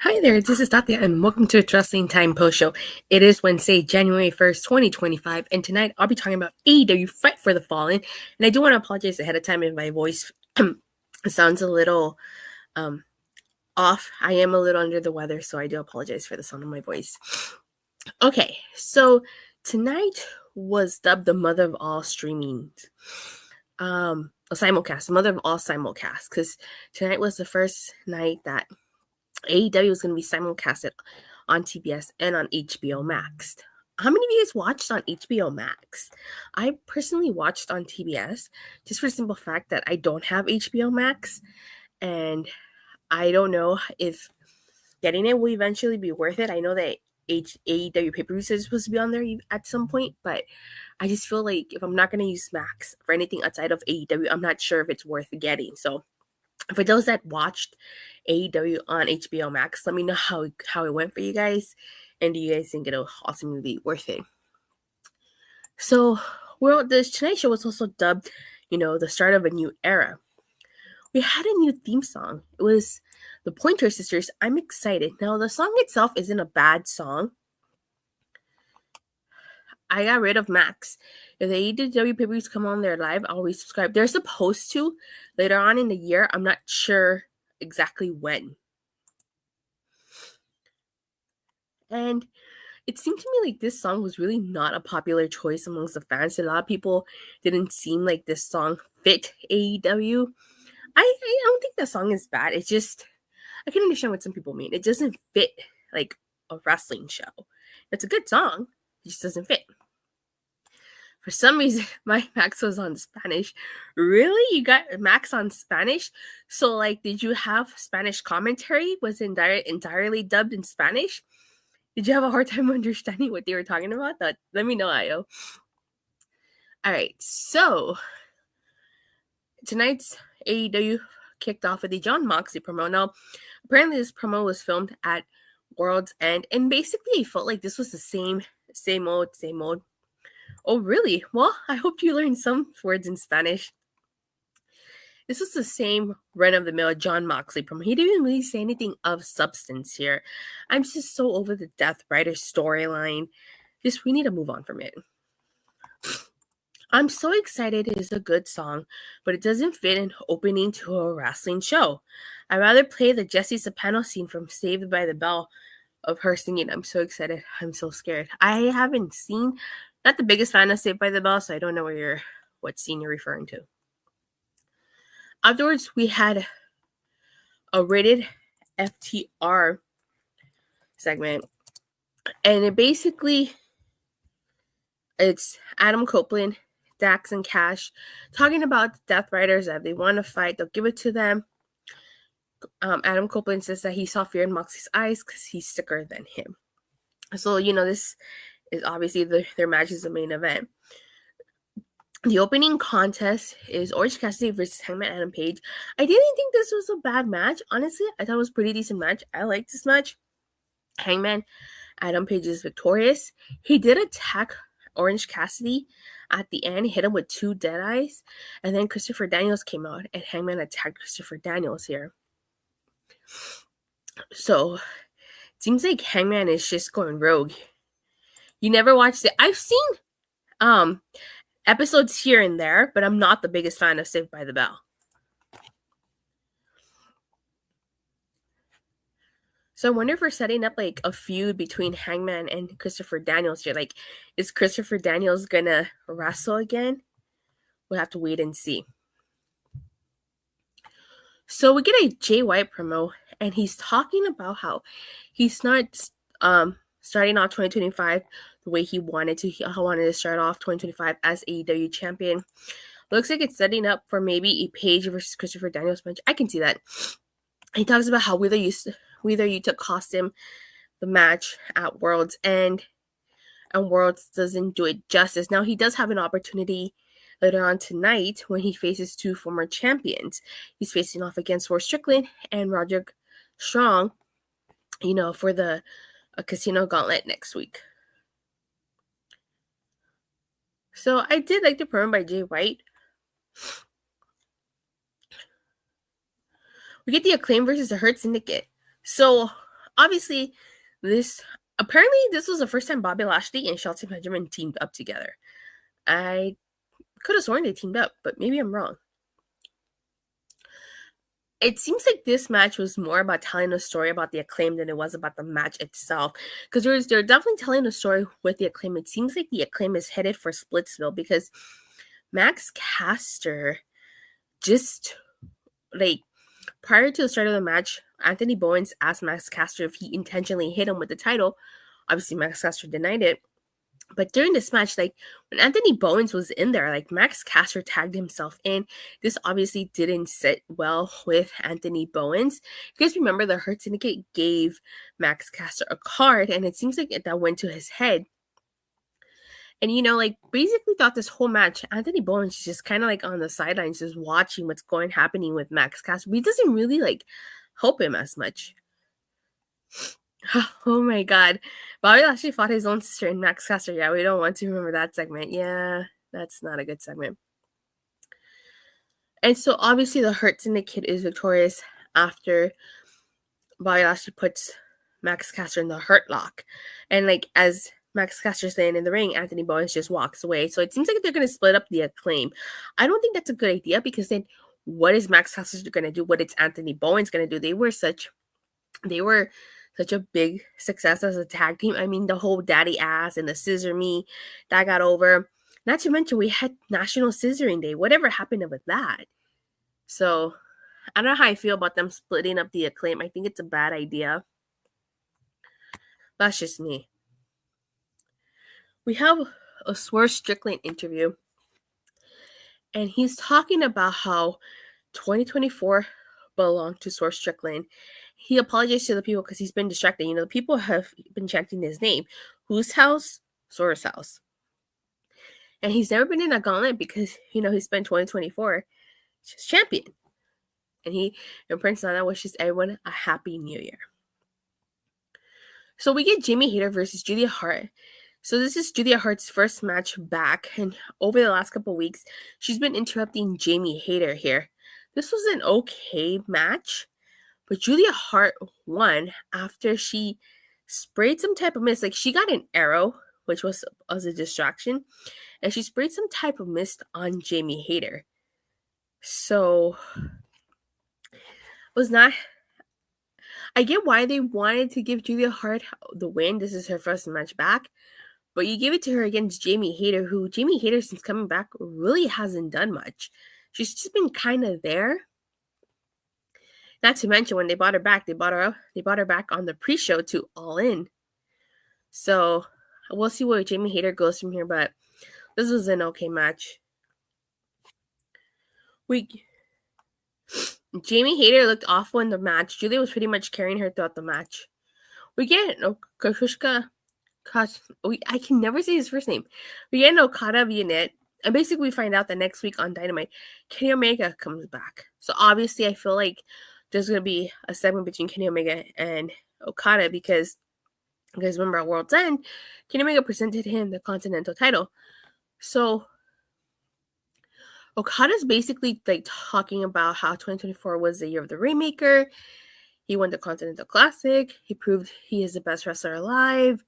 Hi there, this is Datila, and welcome to a Wrestling Time Post Show. It is Wednesday, January 1st, 2025, and tonight I'll be talking about AEW Fight for the Fallen, and I do want to apologize ahead of time if my voice sounds a little off. I am a little under the weather, so I do apologize for the sound of my voice. Okay, so tonight was dubbed the mother of all streaming. A simulcast, the mother of all simulcasts, because tonight was the first night that AEW is going to be simulcasted on TBS and on HBO Max. How many of you guys watched on HBO Max? I personally watched on TBS just for the simple fact that I don't have HBO Max, and I don't know if getting it will eventually be worth it. I know that AEW pay-per-views is supposed to be on there at some point, but I just feel like if I'm not going to use Max for anything outside of AEW, I'm not sure if it's worth getting. So for those that watched AEW on HBO Max, let me know how it went for you guys, and do you guys think it'll ultimately be worth it? So, the Tonight Show was also dubbed, the start of a new era. We had a new theme song. It was the Pointer Sisters, I'm Excited. Now, the song itself isn't a bad song. I got rid of Max. If the AEW pay-per-views come on there live, I'll resubscribe. They're supposed to later on in the year. I'm not sure exactly when. And it seemed to me like this song was really not a popular choice amongst the fans. A lot of people didn't seem like this song fit AEW. I don't think the song is bad. It's just, I can understand what some people mean. It doesn't fit like a wrestling show. It's a good song. It just doesn't fit. For some reason, my Max was on Spanish. Really? You got Max on Spanish? So, like, did you have Spanish commentary? Was it entirely dubbed in Spanish? Did you have a hard time understanding what they were talking about? Let me know, Io. All right, so tonight's AEW kicked off with the Jon Moxley promo. Now, apparently this promo was filmed at World's End, and basically I felt like this was the same old. Oh, really? Well, I hope you learned some words in Spanish. This was the same run-of-the-mill Jon Moxley promo. He didn't really say anything of substance here. I'm just so over the Death Rider storyline. We need to move on from it. I'm so excited. It is a good song, but it doesn't fit an opening to a wrestling show. I'd rather play the Jesse Soprano scene from Saved by the Bell of her singing. I'm so excited. I'm so scared. I haven't seen... Not the biggest fan of Saved by the Bell, so I don't know what scene you're referring to. Afterwards, we had a rated FTR segment, and it's Adam Copeland, Dax, and Cash talking about Death Riders that if they want to fight, they'll give it to them. Adam Copeland says that he saw fear in Moxley's eyes because he's sicker than him. So, this is obviously their match is the main event. The opening contest is Orange Cassidy versus Hangman Adam Page. I didn't think this was a bad match. Honestly, I thought it was a pretty decent match. I liked this match. Hangman Adam Page is victorious. He did attack Orange Cassidy at the end. He hit him with 2 dead eyes. And then Christopher Daniels came out, and Hangman attacked Christopher Daniels here. So, it seems like Hangman is just going rogue. You never watched it. I've seen episodes here and there, but I'm not the biggest fan of Saved by the Bell. So I wonder if we're setting up like a feud between Hangman and Christopher Daniels here. Like, is Christopher Daniels gonna wrestle again? We'll have to wait and see. So we get a Jay White promo, and he's talking about how he's not starting off 2025 the way he wanted to. He wanted to start off 2025 as AEW champion. Looks like it's setting up for maybe a Page versus Christopher Daniels match. I can see that. He talks about how whether you took cost him the match at World's End. and Worlds doesn't do it justice. Now, he does have an opportunity later on tonight when he faces two former champions. He's facing off against Strickland and Roderick Strong, for the Casino Gauntlet next week. So I did like the promo by Jay White. We get the Acclaim versus the Hurt Syndicate. So obviously, this was the first time Bobby Lashley and Shelton Benjamin teamed up together. I could have sworn they teamed up, but maybe I'm wrong. It seems like this match was more about telling a story about the Acclaim than it was about the match itself. Because they're definitely telling a story with the Acclaim. It seems like the Acclaim is headed for Splitsville because Max Caster just, prior to the start of the match, Anthony Bowens asked Max Caster if he intentionally hit him with the title. Obviously, Max Caster denied it. But during this match, when Anthony Bowens was in there, Max Caster tagged himself in. This obviously didn't sit well with Anthony Bowens. You guys remember the Hurt Syndicate gave Max Caster a card, and it seems like that went to his head. And, basically thought this whole match, Anthony Bowens is just kind of on the sidelines, just watching what's happening with Max Caster. He doesn't really help him as much. Oh my god. Bobby Lashley fought his own sister in Max Caster. Yeah, we don't want to remember that segment. Yeah, that's not a good segment. And so obviously the Hurt Syndicate is victorious after Bobby Lashley puts Max Caster in the Hurt Lock. And as Max Caster's laying in the ring, Anthony Bowens just walks away. So it seems like they're going to split up the Acclaim. I don't think that's a good idea because then what is Max Caster going to do? What is Anthony Bowens going to do? They were such a big success as a tag team. I mean, the whole daddy ass and the scissor me, that got over. Not to mention, we had National Scissoring Day. Whatever happened with that? So, I don't know how I feel about them splitting up the Acclaim. I think it's a bad idea. That's just me. We have a Swerve Strickland interview. And he's talking about how 2024 belonged to Swerve Strickland. He apologized to the people because he's been distracted. The people have been chanting his name. Whose house? Swerve's house. And he's never been in a gauntlet because, he spent 2024 just champion. And he, and Prince Nana wishes everyone a happy new year. So we get Jamie Hayter versus Julia Hart. So this is Julia Hart's first match back. And over the last couple weeks, she's been interrupting Jamie Hayter here. This was an okay match. But Julia Hart won after she sprayed some type of mist. She got an arrow, which was as a distraction. And she sprayed some type of mist on Jamie Hayter. So, I get why they wanted to give Julia Hart the win. This is her first match back. But you give it to her against Jamie Hayter, who Jamie Hayter, since coming back, really hasn't done much. She's just been kind of there. Not to mention, when they brought her back, they brought her back on the pre-show to All In. So, we'll see where Jamie Hayter goes from here, but this was an okay match. Jamie Hayter looked awful in the match. Julia was pretty much carrying her throughout the match. We get Kazuchika. I can never say his first name. We get an Okada Vignette. And basically, we find out that next week on Dynamite, Kenny Omega comes back. So, obviously, I feel like there's going to be a segment between Kenny Omega and Okada because you guys remember at World's End, Kenny Omega presented him the Continental title. So, Okada's basically talking about how 2024 was the year of the Rainmaker. He won the Continental Classic. He proved he is the best wrestler alive.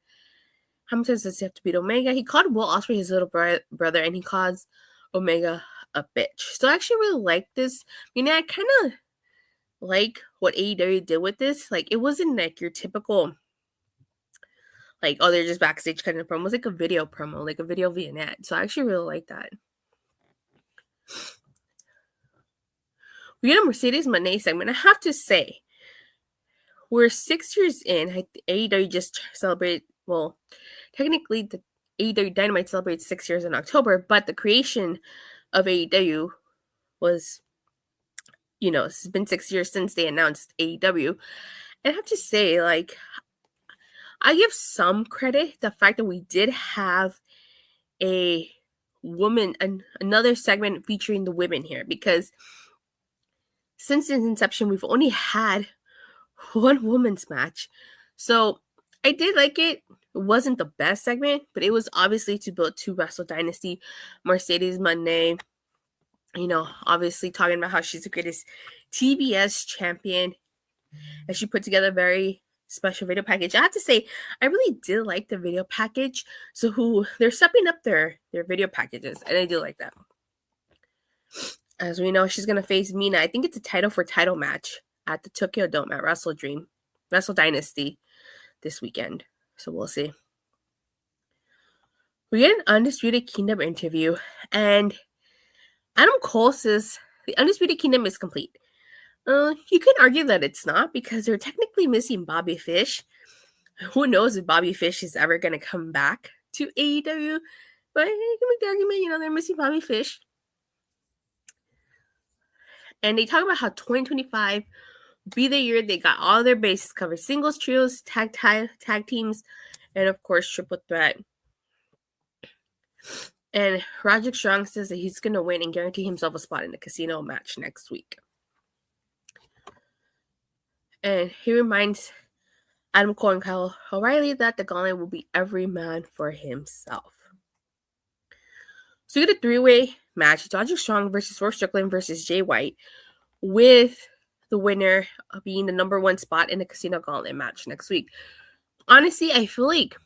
How many times does he have to beat Omega? He called Will Ospreay his little brother, and he calls Omega a bitch. So I actually really like this. I kind of like what AEW did with this. It wasn't your typical, they're just backstage cutting a promo. It was a video promo, a video vignette. So I actually really like that. We get a Mercedes Monè segment. I have to say, we're 6 years in. AEW just celebrated, well, technically the AEW Dynamite celebrates 6 years in October, but the creation of AEW was, it's been 6 years since they announced AEW. And I have to say, I give some credit the fact that we did have a woman, another segment featuring the women here, because since its inception, we've only had one women's match. So I did like it. It wasn't the best segment, but it was obviously to build to Wrestle Dynasty. Mercedes Monè, obviously talking about how she's the greatest TBS champion. And she put together a very special video package. I have to say, I really did like the video package. So they're stepping up their video packages, and I do like that. As we know, she's gonna face Mina. I think it's a title match at the Tokyo Dome at Wrestle Dynasty this weekend. So we'll see. We get an Undisputed Kingdom interview, and Adam Cole says the Undisputed Kingdom is complete. You can argue that it's not, because they're technically missing Bobby Fish. Who knows if Bobby Fish is ever going to come back to AEW? But you can make the argument, they're missing Bobby Fish. And they talk about how 2025 will be the year they got all their bases covered. Singles, trios, tag teams, and of course, triple threat. And Roderick Strong says that he's going to win and guarantee himself a spot in the casino match next week. And he reminds Adam Cole and Kyle O'Reilly that the gauntlet will be every man for himself. So you get a three-way match. It's Roderick Strong versus Strickland versus Jay White, with the winner being the number one spot in the casino gauntlet match next week. Honestly, I feel like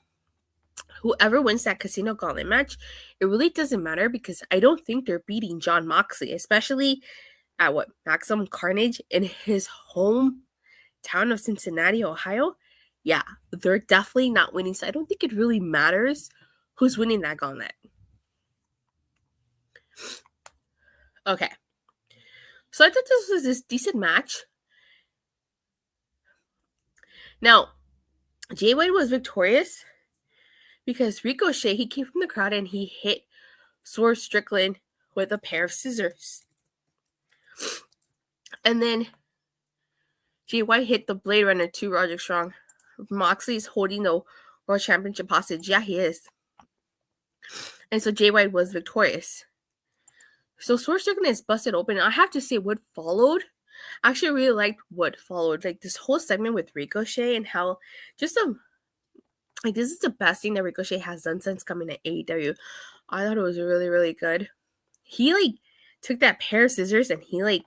whoever wins that casino gauntlet match, it really doesn't matter, because I don't think they're beating Jon Moxley, especially at Maximum Carnage in his hometown of Cincinnati, Ohio. Yeah, they're definitely not winning, so I don't think it really matters who's winning that gauntlet. Okay. So I thought this was this decent match. Now, Jay White was victorious because Ricochet, he came from the crowd and he hit Swerve Strickland with a pair of scissors. And then Jay White hit the Blade Runner to Roderick Strong. Moxley's holding the World Championship hostage. Yeah, he is. And so Jay White was victorious. So Swerve Strickland is busted open. I have to say, what followed, I actually really liked what followed. Like this whole segment with Ricochet and how just this is the best thing that Ricochet has done since coming to AEW. I thought it was really, really good. He took that pair of scissors and he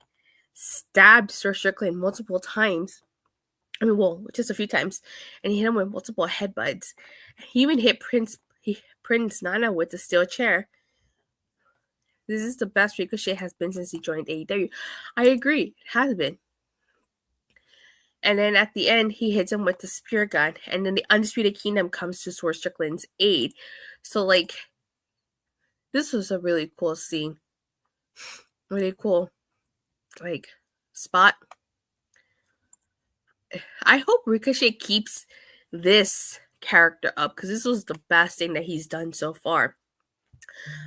stabbed Swerve Strickland multiple times. Just a few times, and he hit him with multiple headbutts. He even hit Prince Nana with the steel chair. This is the best Ricochet has been since he joined AEW. I agree, it has been. And then at the end, he hits him with the spear gun, and then the Undisputed Kingdom comes to Swerve Strickland's aid. So, this was a really cool scene. Really cool, spot. I hope Ricochet keeps this character up, because this was the best thing that he's done so far.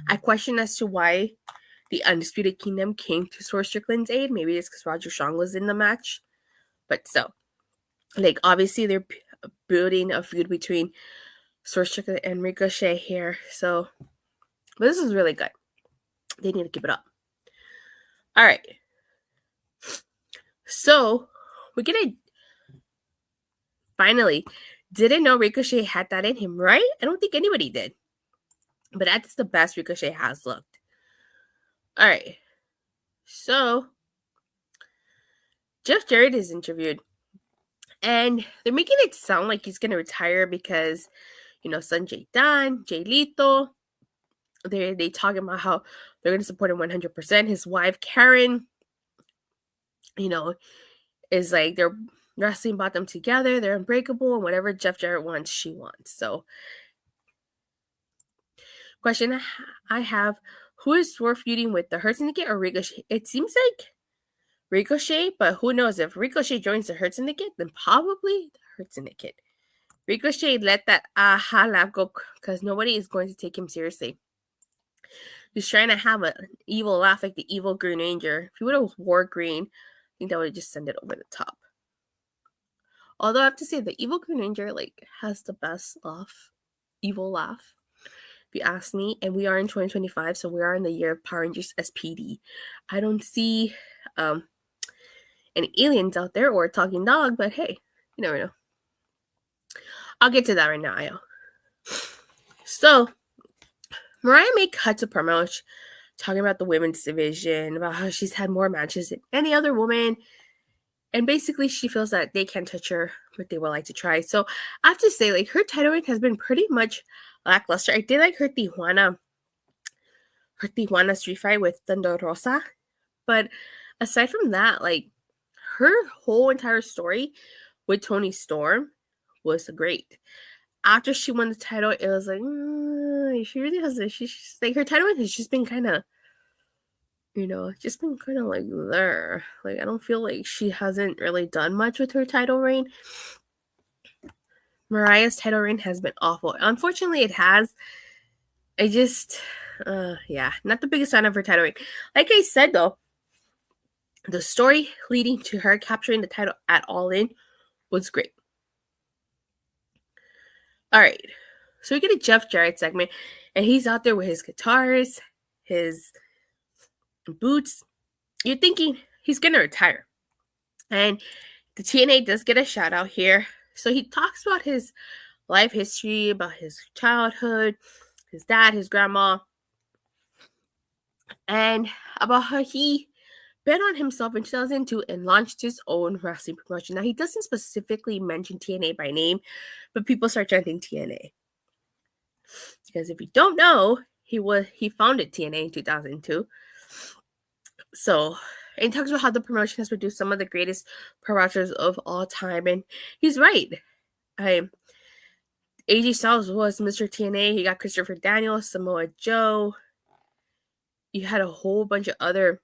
I question as to why the Undisputed Kingdom came to Swerve Strickland's aid. Maybe it's because Roderick Strong was in the match. But so, obviously they're building a feud between Swerve Strickland and Ricochet here. So, but this is really good. They need to keep it up. All right. So, we're going to finally, didn't know Ricochet had that in him, right? I don't think anybody did. But that's the best Ricochet has looked. All right. So, Jeff Jarrett is interviewed. And they're making it sound like he's going to retire because, Sanjay Dutt, Jay Lethal, they talking about how they're going to support him 100%. His wife, Karen, is they're wrestling about them together. They're unbreakable, and whatever Jeff Jarrett wants, she wants. So, question I have, who is Swerve feuding with, the Hurt Syndicate or Ricochet? It seems like Ricochet, but who knows? If Ricochet joins the Hurt Syndicate, then probably the Hurt Syndicate. Ricochet let that aha laugh go, because nobody is going to take him seriously. He's trying to have an evil laugh like the evil Green Ranger. If he would have wore green, I think that would have just sent it over the top. Although I have to say, the Evil Green Ranger, has the best evil laugh, if you ask me. And we are in 2025, so we are in the year of Power Rangers SPD. I don't see any aliens out there or a talking dog, but hey, you never know. I'll get to that right now, Ayo. So, Mariah May cuts a promo talking about the women's division, about how she's had more matches than any other woman, and basically she feels that they can't touch her, but they would like to try. So, I have to say, her title reign has been pretty much lackluster. I did like her Tijuana street fight with Thunder Rosa, but aside from that, her whole entire story with Toni Storm was great. After she won the title, it was she really has this. She's her title has just been kind of, just been kind of there. I don't feel like she hasn't really done much with her title reign. Mariah's title reign has been awful. Unfortunately, it has. I just, not the biggest fan of her title reign. Like I said, though, the story leading to her capturing the title at All In was great. All right, so we get a Jeff Jarrett segment, and he's out there with his guitars, his boots. You're thinking he's going to retire. And the TNA does get a shout out here. So he talks about his life history, about his childhood, his dad, his grandma, and about how he bet on himself in 2002 and launched his own wrestling promotion. Now, he doesn't specifically mention TNA by name, but people start chanting TNA. Because if you don't know, he founded TNA in 2002. So, and he talks about how the promotion has produced some of the greatest pro wrestlers of all time. And he's right. AJ Styles was Mr. TNA. He got Christopher Daniels, Samoa Joe. You had a whole bunch of other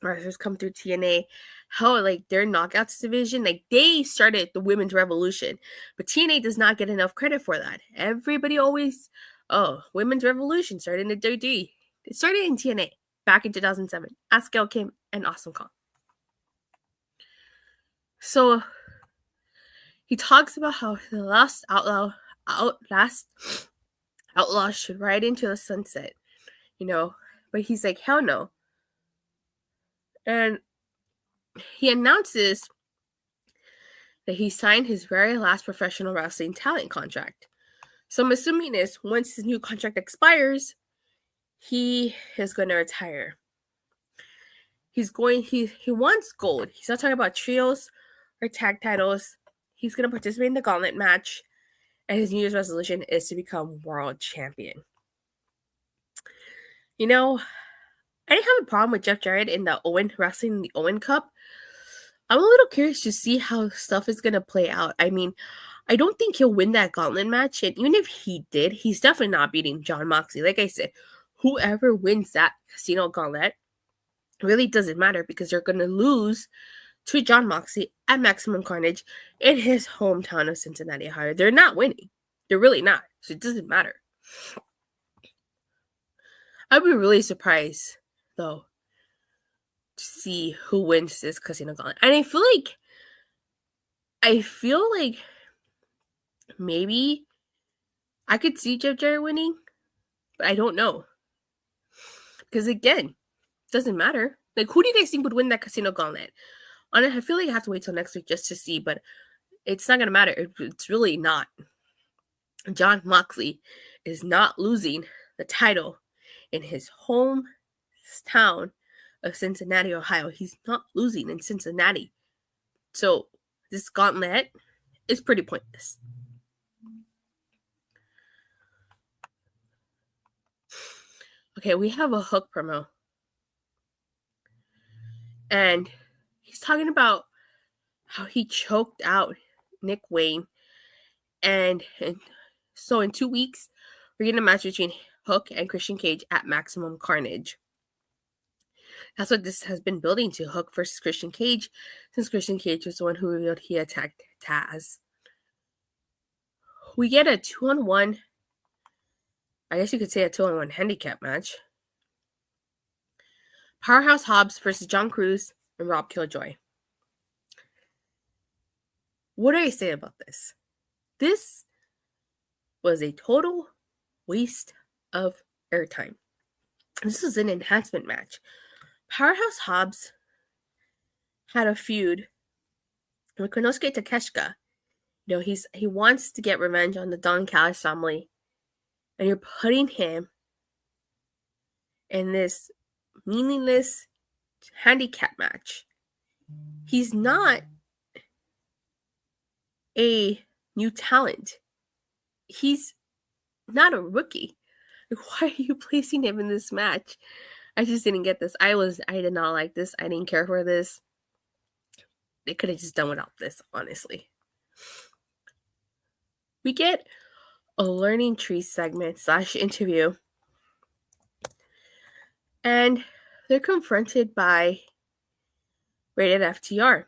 wrestlers come through TNA. How their knockouts division, they started the women's revolution, but TNA does not get enough credit for that. Everybody always, women's revolution started in the WWE. It started in TNA back in 2007. Ask Gail Kim and Awesome Kong. So he talks about how the last outlaw should ride into the sunset, but he's like, hell no. And he announces that he signed his very last professional wrestling talent contract. So I'm assuming is once his new contract expires, he is going to retire. He wants gold. He's not talking about trios or tag titles. He's going to participate in the gauntlet match, and his New Year's resolution is to become world champion. I didn't have a problem with Jeff Jarrett in the wrestling the Owen Cup. I'm a little curious to see how stuff is going to play out. I mean, I don't think he'll win that gauntlet match, and even if he did, he's definitely not beating Jon Moxley. Like I said, whoever wins that Casino Gauntlet really doesn't matter because they're going to lose to Jon Moxley at Maximum Carnage in his hometown of Cincinnati, Ohio. They're not winning. They're really not. So it doesn't matter. I'd be really surprised, though, to see who wins this Casino Gauntlet. And I feel like maybe I could see Jeff Jarrett winning, but I don't know. Because again, it doesn't matter. Who do you guys think would win that Casino Gauntlet? I feel like I have to wait till next week just to see, but it's not going to matter. It's really not. Jon Moxley is not losing the title in his hometown of Cincinnati, Ohio. He's not losing in Cincinnati. So this gauntlet is pretty pointless. Okay, we have a Hook promo. And he's talking about how he choked out Nick Wayne. And so in 2 weeks, we're getting a match between Hook and Christian Cage at Maximum Carnage. That's what this has been building to, Hook versus Christian Cage, since Christian Cage was the one who revealed he attacked Taz. We get a 2-on-1, I guess you could say a 2-on-1 handicap match. Powerhouse Hobbs versus John Cruz and Rob Killjoy. What do I say about this? This was a total waste of airtime. This was an enhancement match. Powerhouse Hobbs had a feud with Konosuke Takeshita. You know, he wants to get revenge on the Don Callis family. And you're putting him in this meaningless handicap match. He's not a new talent. He's not a rookie. Like, why are you placing him in this match? I just didn't get this. I did not like this. I didn't care for this. They could have just done without this, honestly. We get a learning tree segment / interview. And they're confronted by Rated FTR.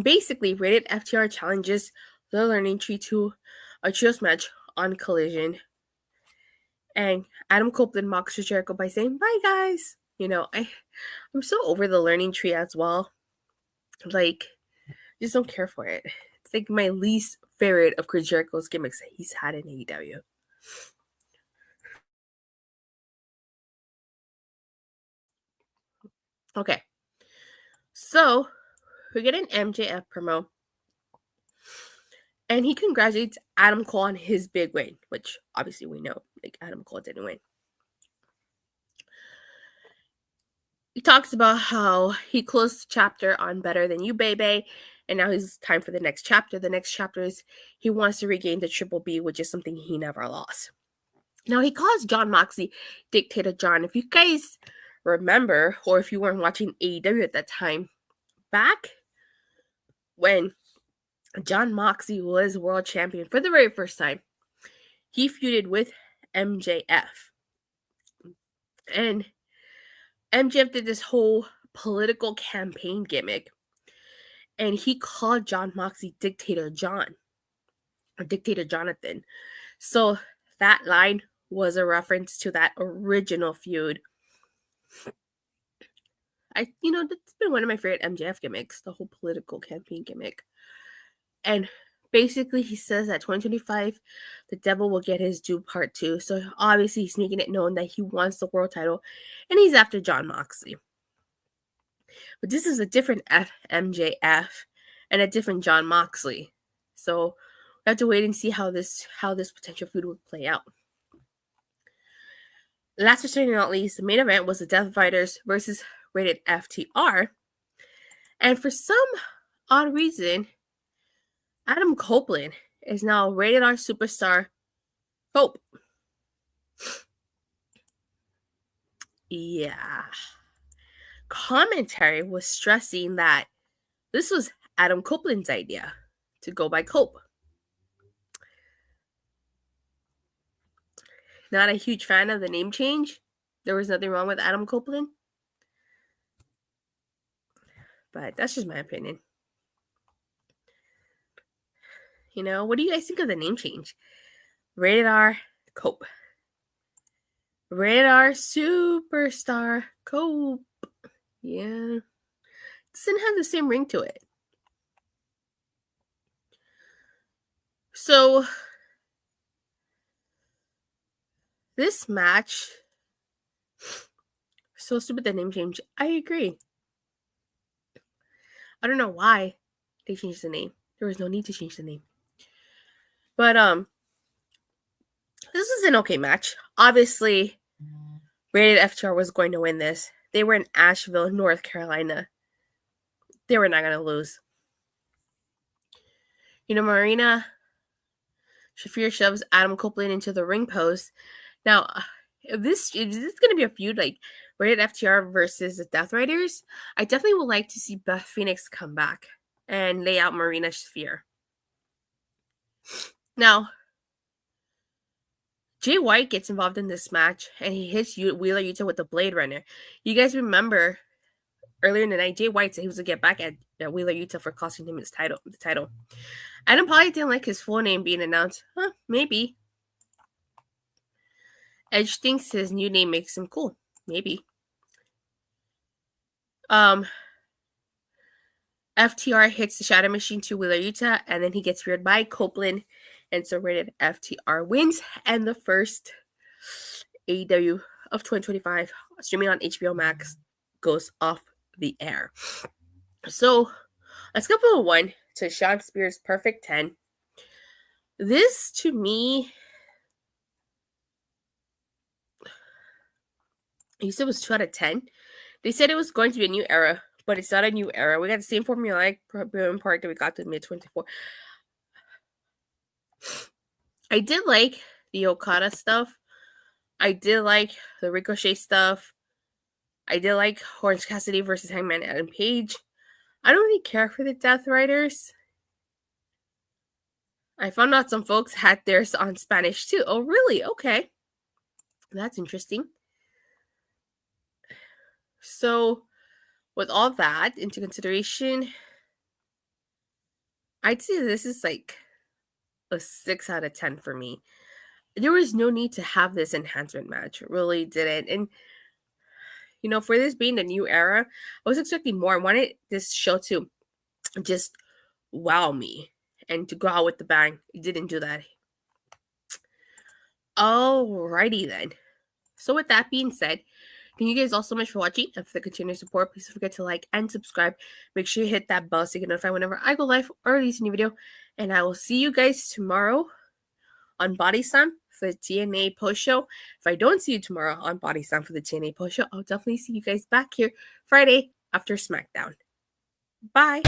Basically, Rated FTR challenges the learning tree to a trios match on Collision. And Adam Copeland mocks Jericho by saying, "Bye, guys." You know, I'm so over the learning tree as well. Like, just don't care for it. It's like my least favorite of Chris Jericho's gimmicks that he's had in AEW. Okay. So, we get an MJF promo. And he congratulates Adam Cole on his big win, which obviously we know, like, Adam Cole didn't win. He talks about how he closed the chapter on Better Than You, Baby, and now it's time for the next chapter. The next chapter is he wants to regain the Triple B, which is something he never lost. Now, he calls Jon Moxley Dictator John. If you guys remember, or if you weren't watching AEW at that time, back when Jon Moxley was world champion for the very first time, he feuded with MJF. And MJF did this whole political campaign gimmick. And he called Jon Moxley Dictator John. Or Dictator Jonathan. So that line was a reference to that original feud. That's been one of my favorite MJF gimmicks, the whole political campaign gimmick. And basically, he says that 2025, the devil will get his due part 2. So obviously, he's making it known that he wants the world title, and he's after Jon Moxley. But this is a different MJF and a different Jon Moxley. So we have to wait and see how this potential feud would play out. Last but certainly not least, the main event was the Death Fighters versus Rated FTR. And for some odd reason, Adam Copeland is now Rated R Superstar Cope. Yeah. Commentary was stressing that this was Adam Copeland's idea to go by Cope. Not a huge fan of the name change. There was nothing wrong with Adam Copeland. But that's just my opinion. What do you guys think of the name change? Rated R Cope. Rated R Superstar Cope. Yeah. Doesn't have the same ring to it. So, this match, so stupid the name change. I agree. I don't know why they changed the name. There was no need to change the name. But this is an okay match. Obviously, Rated FTR was going to win this. They were in Asheville, North Carolina. They were not going to lose. Marina Shafir shoves Adam Copeland into the ring post. Now, if this is going to be a feud like Rated FTR versus the Death Riders, I definitely would like to see Beth Phoenix come back and lay out Marina Shafir. Now, Jay White gets involved in this match, and he hits Wheeler Yuta with the Blade Runner. You guys remember earlier in the night, Jay White said he was going to get back at Wheeler Yuta for costing him the title. Adam probably didn't like his full name being announced. Maybe. Edge thinks his new name makes him cool. Maybe. FTR hits the Shadow Machine to Wheeler Yuta, and then he gets feared by Copeland, and so rated FTR wins, and the first AEW of 2025, streaming on HBO Max, goes off the air. So, let's go from 1 to Shawn Spears' Perfect 10. This, to me, you said it was 2 out of 10. They said it was going to be a new era, but it's not a new era. We got the same formula in part that we got to mid-24. I did like the Okada stuff. I did like the Ricochet stuff. I did like Orange Cassidy versus Hangman Adam Page. I don't really care for the Death Riders. I found out some folks had theirs on Spanish too. Oh, really? Okay. That's interesting. So, with all that into consideration, I'd say this is like a 6 out of 10 for me. There was no need to have this enhancement match. It really didn't. And, you know, for this being a new era, I was expecting more. I wanted this show to just wow me and to go out with the bang. It didn't do that. Alrighty then. So with that being said, thank you guys all so much for watching and for the continued support. Please don't forget to like and subscribe. Make sure you hit that bell so you get notified whenever I go live or release a new video. And I will see you guys tomorrow on Body Slam for the TNA post show. If I don't see you tomorrow on Body Slam for the TNA post show, I'll definitely see you guys back here Friday after SmackDown. Bye.